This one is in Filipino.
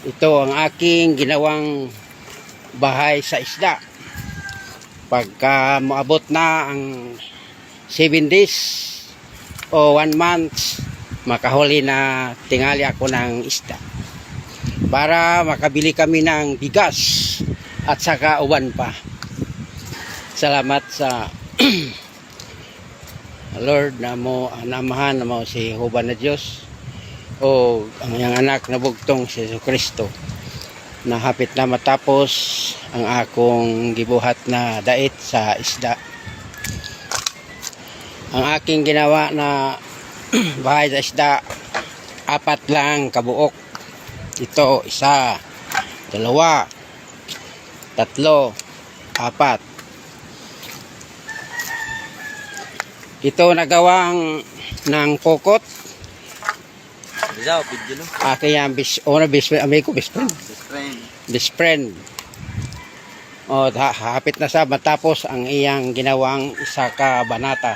Ito ang aking ginawang bahay sa isda. Pagka maabot na ang 7 days o 1 month, makahuli na tingali ako ng isda para makabili kami ng bigas at saka uwan pa. Salamat sa Lord na mo namahan na mo si Huban na Diyos o ang iyang anak na bugtong si Jesucristo na hapit na matapos ang akong gibuhat na dait sa isda. Ang aking ginawa na bahay sa isda, 4 lang kabuok. Ito, 1, 2, 3, 4. Ito nagawang ng kokot. Kaya best friend. O, hapit na sa matapos ang iyang ginawang isa ka banata.